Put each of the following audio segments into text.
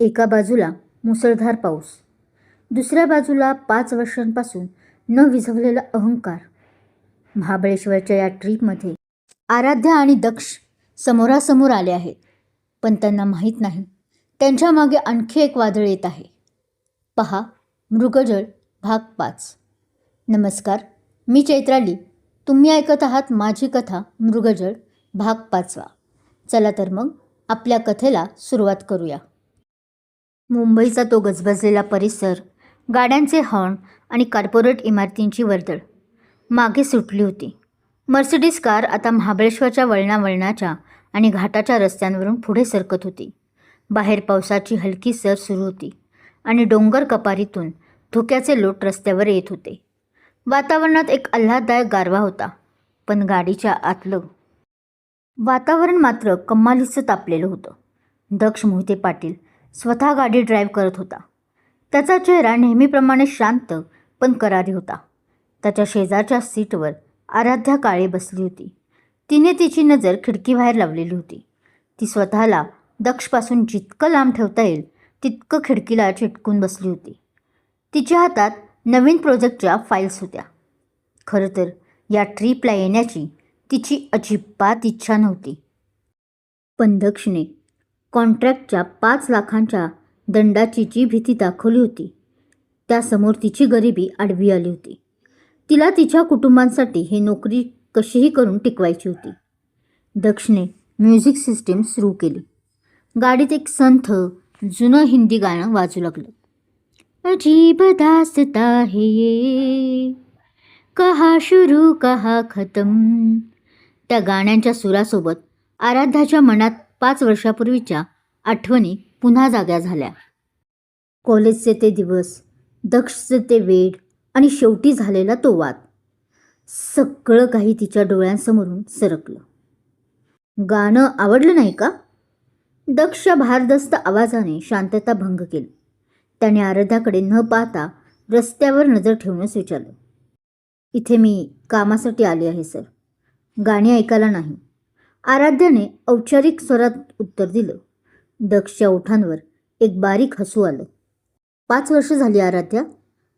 एका बाजूला मुसळधार पाऊस, दुसऱ्या बाजूला 5 वर्षांपासून न विझवलेला अहंकार. महाबळेश्वरच्या या ट्रीपमध्ये आराध्या आणि दक्ष समोरासमोर आले आहेत, पण त्यांना माहीत नाही त्यांच्या मागे आणखी एक वादळ येत आहे. पहा मृगजळ भाग 5. नमस्कार, मी चैत्राली. तुम्ही ऐकत आहात माझी कथा मृगजळ भाग 5. चला तर मग आपल्या कथेला सुरुवात करूया. मुंबईचा तो गजबजलेला परिसर, गाड्यांचे हॉर्न आणि कॉर्पोरेट इमारतींची वर्दळ मागे सुटली होती. मर्सिडीज कार आता महाबळेश्वरच्या वळणावळणाच्या आणि घाटाच्या रस्त्यांवरून पुढे सरकत होती. बाहेर पावसाची हलकी सर सुरू होती आणि डोंगर कपारीतून धुक्याचे लोट रस्त्यावर येत होते. वातावरणात एक आल्हाददायक गारवा होता, पण गाडीच्या आतलं वातावरण मात्र कमालीचं तापलेलं होतं. दक्ष मोहिते पाटील स्वतः गाडी ड्राईव्ह करत होता. त्याचा चेहरा नेहमीप्रमाणे शांत पण करारी होता. त्याच्या शेजारच्या सीटवर आराध्या काळे बसली होती. तिने तिची नजर खिडकीबाहेर लावलेली होती. ती स्वतःला दक्षपासून जितकं लांब ठेवता येईल तितकं खिडकीला चिटकून बसली होती. तिच्या हातात नवीन प्रोजेक्टच्या फाईल्स होत्या. खरं तर या ट्रीपला येण्याची तिची अजिबात इच्छा नव्हती, पण दक्षने कॉन्ट्रॅक्टच्या 5 लाखांच्या दंडाची जी भीती दाखवली होती, त्यासमोर तिची गरिबी आडवी आली होती. तिला तिच्या कुटुंबांसाठी ही नोकरी कशीही करून टिकवायची होती. दक्षने म्युझिक सिस्टीम सुरू केली. गाडीत एक संथ जुनं हिंदी गाणं वाजू लागलं. अजीब दास्ता है ये, कहा शुरू कहा खतम. त्या गाण्यांच्या सुरासोबत आराध्याच्या मनात 5 वर्षापूर्वीच्या आठवणी पुन्हा जाग्या झाल्या. कॉलेजचे ते दिवस, दक्षचे ते वेड आणि शेवटी झालेला तो वाद. सगळं काही तिच्या डोळ्यांसमोरून सरकलं. गाणं आवडलं नाही का? दक्षच्या भारदस्त आवाजाने शांतता भंग केली. त्याने आराध्याकडे न पाहता रस्त्यावर नजर ठेवूनच विचारलं, इथे मी कामासाठी आले आहे सर, गाणी ऐकायला नाही. आराध्याने औपचारिक स्वरात उत्तर दिलं. दक्षच्या ओठांवर एक बारीक हसू आलं. 5 वर्ष झाली आराध्या,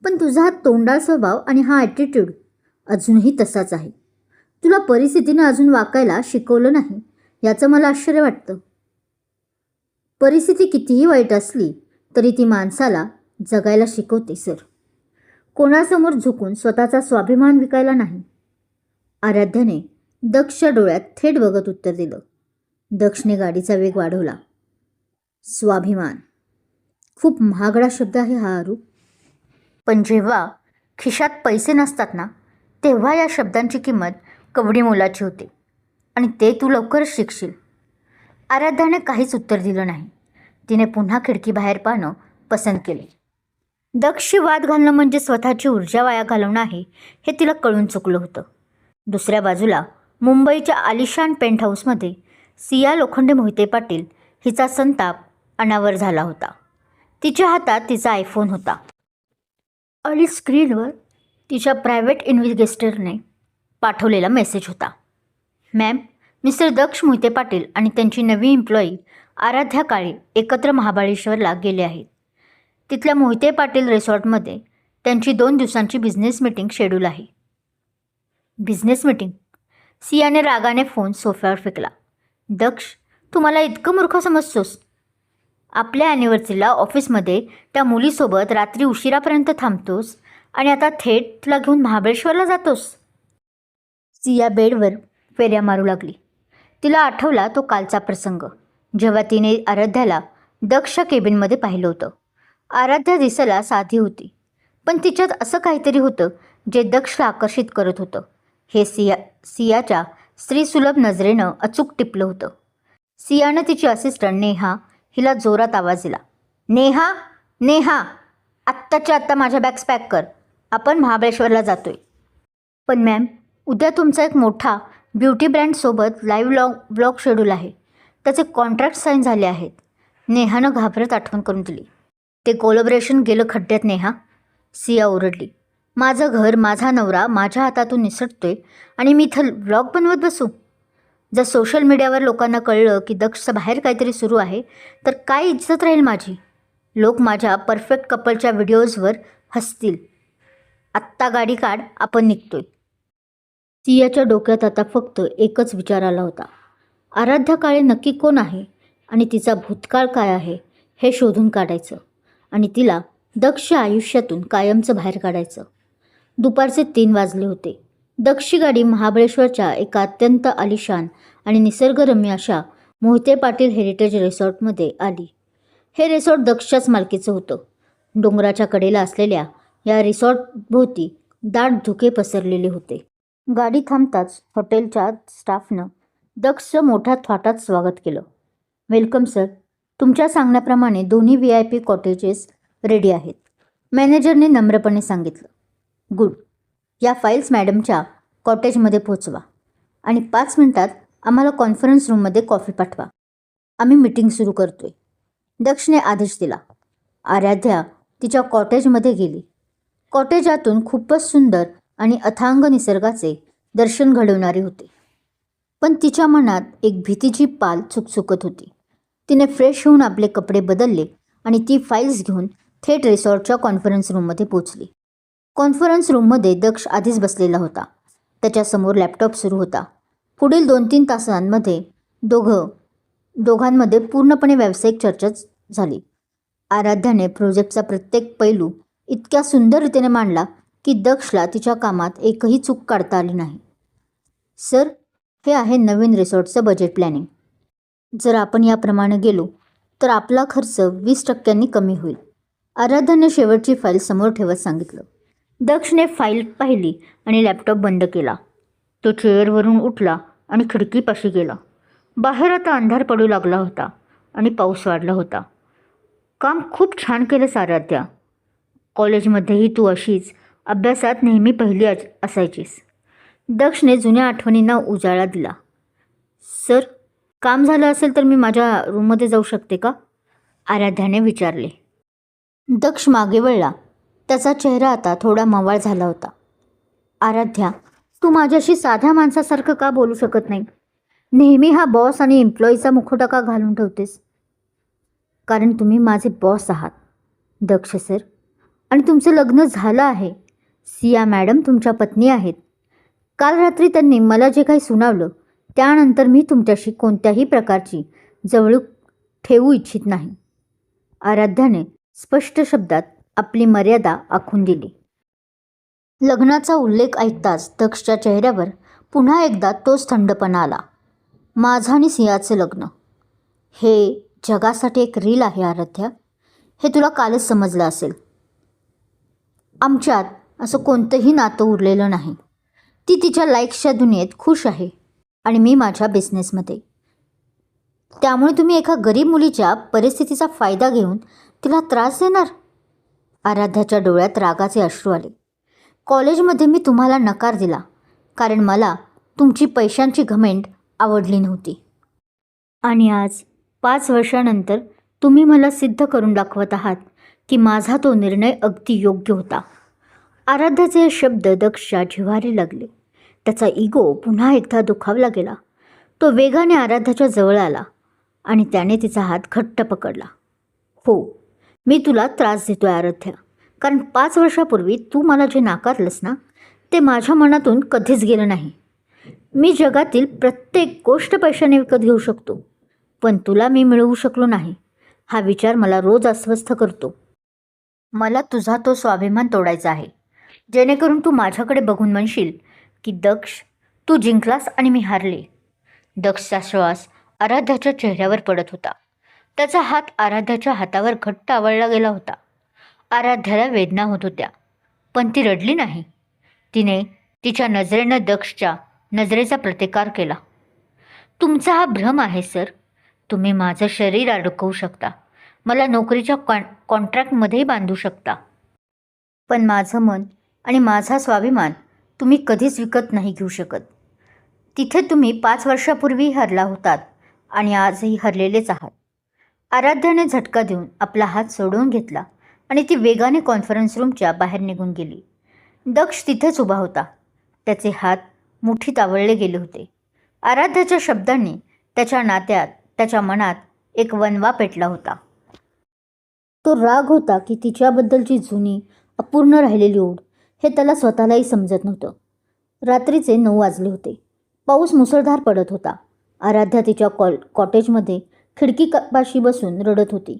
पण तुझा हा तोंडाळ स्वभाव आणि हा ॲटिट्यूड अजूनही तसाच आहे. तुला परिस्थितीनं अजून वाकायला शिकवलं नाही याचं मला आश्चर्य वाटतं. परिस्थिती कितीही वाईट असली तरी ती माणसाला जगायला शिकवते सर. कोणासमोर झुकून स्वतःचा स्वाभिमान विकायला नाही. आराध्याने दक्षच्या डोळ्यात थेट बघत उत्तर दिलं. दक्षने गाडीचा वेग वाढवला. स्वाभिमान खूप महागडा शब्द आहे हा आरू, पण जेव्हा खिशात पैसे नसतात ना, तेव्हा या शब्दांची किंमत कवडी मोलाची होते, आणि ते तू लवकरच शिकशील. आराध्याने काहीच उत्तर दिलं नाही. तिने पुन्हा खिडकीबाहेर पाहणं पसंत केले. दक्षशी वाद घालणं म्हणजे स्वतःची ऊर्जा वाया घालवणं आहे हे तिला कळून चुकलं होतं. दुसऱ्या बाजूला मुंबईच्या आलिशान पेंट हाऊसमध्ये सिया लोखंडे मोहिते पाटील हिचा संताप अनावर झाला होता. तिच्या हातात तिचा आयफोन होता आणि स्क्रीनवर तिच्या प्रायव्हेट इन्व्हेस्टिगेटरने पाठवलेला मेसेज होता. मॅम, मिस्टर दक्ष मोहिते पाटील आणि त्यांची नवी एम्प्लॉई आराध्या काळे एकत्र महाबळेश्वरला गेले आहेत. तिथल्या मोहिते पाटील रिसॉर्टमध्ये त्यांची 2 दिवसांची बिझनेस मीटिंग शेड्यूल आहे. Business meeting? सियाने रागाने फोन सोफ्यावर फेकला. दक्ष, तू मला इतकं मूर्ख समजतोस? आपल्या ॲनिव्हर्सरीला ऑफिसमध्ये त्या मुलीसोबत रात्री उशिरापर्यंत थांबतोस आणि आता थेट तुला घेऊन महाबळेश्वरला जातोस? सिया बेडवर फेऱ्या मारू लागली. तिला आठवला तो कालचा प्रसंग, जेव्हा तिने आराध्याला दक्षच्या केबिनमध्ये पाहिलं होतं. आराध्या दिसायला साधी होती, पण तिच्यात असं काहीतरी होतं जे दक्षला आकर्षित करत होतं. हे सियाच्या स्त्रीसुलभ नजरेनं अचूक टिपलं होतं. सियानं तिची असिस्टंट नेहा हिला जोरात आवाज दिला. नेहा, नेहा, आत्ताच्या आत्ता माझ्या बॅग्स पॅक कर, आपण महाबळेश्वरला जातोय. पण मॅम, उद्या तुमचा एक मोठा ब्युटी ब्रँडसोबत लाईव्ह व्लॉग शेड्यूल आहे. त्याचे कॉन्ट्रॅक्ट साईन झाले आहेत. नेहानं घाबरत आठवण करून दिली. ते कोलॅबोरेशन गेलं खड्ड्यात नेहा, सिया ओरडली. माझं घर, माझा नवरा माझ्या हातातून निसटतोय आणि मी इथं व्लॉग बनवत बसू? जर सोशल मीडियावर लोकांना कळलं की दक्षचं बाहेर काहीतरी सुरू आहे तर काय इज्जत राहील माझी? लोक माझ्या परफेक्ट कपलच्या व्हिडिओजवर हसतील. आत्ता गाडी काढ, आपण निघतोय. सियाच्या डोक्यात आता फक्त एकच विचार आला होता. आराध्या काळे नक्की कोण आहे आणि तिचा भूतकाळ काय आहे हे शोधून काढायचं आणि तिला दक्षच्या आयुष्यातून कायमचं बाहेर काढायचं. दुपारचे 3 वाजले होते. दक्षची गाडी महाबळेश्वरच्या एका अत्यंत आलिशान आणि निसर्गरम्य अशा मोहिते पाटील हेरिटेज रिसॉर्टमध्ये आली. हे रिसॉर्ट दक्षच्याच मालकीचं होतं. डोंगराच्या कडेला असलेल्या या रिसॉर्टभोवती दाट धुके पसरलेले होते. गाडी थांबताच हॉटेलच्या स्टाफनं दक्षचं मोठ्या थाटात स्वागत केलं. Welcome sir. तुमच्या सांगण्याप्रमाणे दोन्ही VIP कॉटेजेस रेडी आहेत, मॅनेजरने नम्रपणे सांगितलं. गुड. या फाईल्स मॅडमच्या कॉटेजमध्ये पोचवा आणि 5 मिनिटात आम्हाला कॉन्फरन्स रूममध्ये कॉफी पाठवा. आम्ही मीटिंग सुरू करतोय. दक्षने आदेश दिला. आराध्या तिच्या कॉटेजमध्ये गेली. कॉटेजातून खूपच सुंदर आणि अथांग निसर्गाचे दर्शन घडवणारे होते. पण तिच्या मनात एक भीतीची पाल चुकचुकत होती. तिने फ्रेश होऊन आपले कपडे बदलले आणि ती फाईल्स घेऊन थेट रिसॉर्टच्या कॉन्फरन्स रूममध्ये पोचली. कॉन्फरन्स रूममध्ये दक्ष आधीच बसलेला होता. त्याच्यासमोर लॅपटॉप सुरू होता. पुढील 2-3 तासांमध्ये दोघांमध्ये पूर्णपणे व्यावसायिक चर्चा झाली. आराध्याने प्रोजेक्टचा प्रत्येक पैलू इतक्या सुंदर रीतीने मांडला की दक्षला तिच्या कामात एकही चूक काढता आली नाही. सर, हे आहे नवीन रिसॉर्टचं बजेट प्लॅनिंग. जर आपण याप्रमाणे गेलो तर आपला खर्च 20% कमी होईल, आराध्याने शेवटची फाईल समोर ठेवत सांगितलं. दक्षने फाईल पाहिली आणि लॅपटॉप बंद केला. तो चेअरवरून उठला आणि खिडकीपाशी गेला. बाहेर आता अंधार पडू लागला होता आणि पाऊस वाढला होता. काम खूप छान केलंस आराध्या. कॉलेजमध्येही तू अशीच अभ्यासात नेहमी पहिली असायचीस. दक्षने जुन्या आठवणींना उजाळा दिला. सर, काम झालं असेल तर मी माझ्या रूममध्ये जाऊ शकते का, आराध्याने विचारले. दक्ष मागे वळला. त्याचा चेहरा आता थोडा मवाळ झाला होता. आराध्या, तू माझ्याशी साध्या माणसासारखं का बोलू शकत नाही? नेहमी हा बॉस आणि एम्प्लॉईचा मुखवटा का घालून ठेवतेस? कारण तुम्ही माझे बॉस आहात दक्ष सर, आणि तुमचं लग्न झालं आहे. सिया मॅडम तुमच्या पत्नी आहेत. काल रात्री त्यांनी मला जे काही सुनावलं त्यानंतर मी तुमच्याशी कोणत्याही प्रकारची जवळीक ठेवू इच्छित नाही. आराध्याने स्पष्ट शब्दात आपली मर्यादा आखून दिली. लग्नाचा उल्लेख ऐकताच दक्षच्या चेहऱ्यावर पुन्हा एकदा तोच थंडपणा आला. माझं आणि सियाचं लग्न हे जगासाठी एक रील आहे आराध्या. हे तुला कालच समजलं असेल. आमच्यात असं कोणतंही नातं उरलेलं नाही. ती तिच्या लाईक्सच्या दुनियेत खुश आहे आणि मी माझ्या बिझनेसमध्ये. त्यामुळे तुम्ही एका गरीब मुलीच्या परिस्थितीचा फायदा घेऊन तिला त्रास देणार? आराध्याच्या डोळ्यात रागाचे अश्रू आले. कॉलेजमध्ये मी तुम्हाला नकार दिला कारण मला तुमची पैशांची घमेंड आवडली नव्हती. आणि आज 5 वर्षानंतर तुम्ही मला सिद्ध करून दाखवत आहात की माझा तो निर्णय अगदी योग्य होता. आराध्याचे शब्द दक्षच्या जिव्हारी लागले. त्याचा इगो पुन्हा एकदा दुखावला गेला. तो वेगाने आराध्याच्या जवळ आला आणि त्याने तिचा हात घट्ट पकडला. हो, मी तुला त्रास देतोय आराध्या, कारण 5 वर्षापूर्वी तू मला जे नाकारलंस ना ते माझ्या मनातून कधीच गेलं नाही. मी जगातील प्रत्येक गोष्ट पैशाने विकत घेऊ शकतो, पण तुला मी मिळवू शकलो नाही हा विचार मला रोज अस्वस्थ करतो. मला तुझा तो स्वाभिमान तोडायचा आहे, जेणेकरून तू माझ्याकडे बघून म्हणशील की दक्ष, तू जिंकलास आणि मी हारले. दक्षचा श्वास आराध्याच्या चेहऱ्यावर पडत होता. त्याचा हात आराध्याच्या हातावर घट्ट आवळला गेला होता. आराध्याला वेदना होत होत्या, पण ती रडली नाही. तिने तिच्या नजरेनं दक्षच्या नजरेचा प्रतिकार केला. तुमचा हा भ्रम आहे सर. तुम्ही माझं शरीर अडकवू शकता, मला नोकरीच्या कॉन्ट्रॅक्टमध्येही बांधू शकता, पण माझं मन आणि माझा स्वाभिमान तुम्ही कधीच विकत नाही घेऊ शकत. तिथे तुम्ही 5 वर्षापूर्वी हरला होतात आणि आजही हरलेलेच आहात. आराध्याने झटका देऊन आपला हात सोडवून घेतला आणि ती वेगाने कॉन्फरन्स रूमच्या बाहेर निघून गेली. दक्ष तिथेच उभा होता. त्याचे हात मुठीत आवळले गेले होते. आराध्याच्या शब्दांनी त्याच्या नात्यात, त्याच्या मनात एक वणवा पेटला होता. तो राग होता की तिच्याबद्दलची जुनी अपूर्ण राहिलेली ओढ हे त्याला स्वतःलाही समजत नव्हतं. रात्रीचे 9 वाजले होते. पाऊस मुसळधार पडत होता. आराध्या तिच्या कॉटेजमध्ये खिडकीपाशी बसून रडत होती.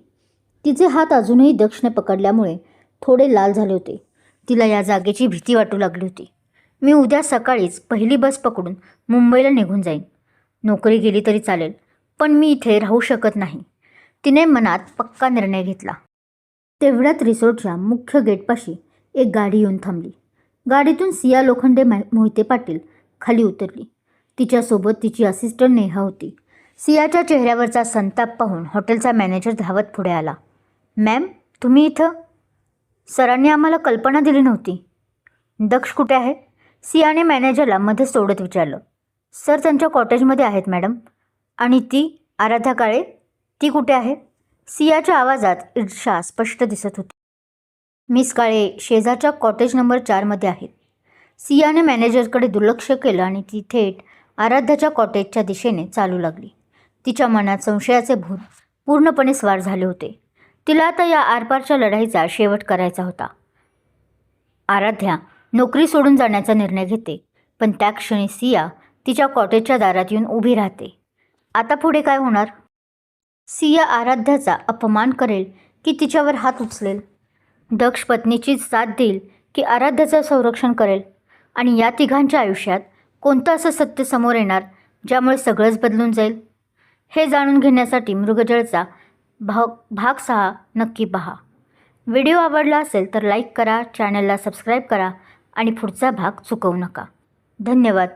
तिचे हात अजूनही दक्षने पकडल्यामुळे थोडे लाल झाले होते. तिला या जागेची भीती वाटू लागली होती. मी उद्या सकाळीच पहिली बस पकडून मुंबईला निघून जाईन. नोकरी गेली तरी चालेल, पण मी इथे राहू शकत नाही. तिने मनात पक्का निर्णय घेतला. तेवढ्यात रिसॉर्टच्या मुख्य गेटपाशी एक गाडी येऊन थांबली. गाडीतून सिया लोखंडे मोहिते पाटील खाली उतरली. तिच्यासोबत तिची असिस्टंट नेहा होती. सियाच्या चेहऱ्यावरचा संताप पाहून हॉटेलचा मॅनेजर धावत पुढे आला. मॅम, तुम्ही इथं? सरांनी आम्हाला कल्पना दिली नव्हती. दक्ष कुठे आहे? सियाने मॅनेजरला मध्ये सोडत विचारलं. सर त्यांच्या कॉटेजमध्ये आहेत मॅडम. आणि ती आराध्या काळे, ती कुठे आहे? सियाच्या आवाजात ईर्ष्या स्पष्ट दिसत होती. मिस काळे शेजारच्या कॉटेज नंबर 4मध्ये आहेत. सियाने मॅनेजरकडे दुर्लक्ष केलं आणि ती थेट आराध्याच्या कॉटेजच्या दिशेने चालू लागली. तिच्या मनात संशयाचे भूत पूर्णपणे स्वार झाले होते. तिला आता या आरपारच्या लढाईचा शेवट करायचा होता. आराध्या नोकरी सोडून जाण्याचा निर्णय घेते, पण त्या क्षणी सिया तिच्या कॉटेजच्या दारात येऊन उभी राहते. आता पुढे काय होणार? सिया आराध्याचा अपमान करेल की तिच्यावर हात उचलेल? दक्ष पत्नीची साथ देईल की आराध्याचं संरक्षण करेल? आणि या तिघांच्या आयुष्यात कोणतं असं सत्य समोर येणार ज्यामुळे सगळंच बदलून जाईल? हे जाणून घेण्यासाठी मृगजळचा भाग 6 नक्की पहा. व्हिडिओ आवडला असेल तर लाईक करा, चॅनलला सबस्क्राईब करा आणि पुढचा भाग चुकवू नका. धन्यवाद.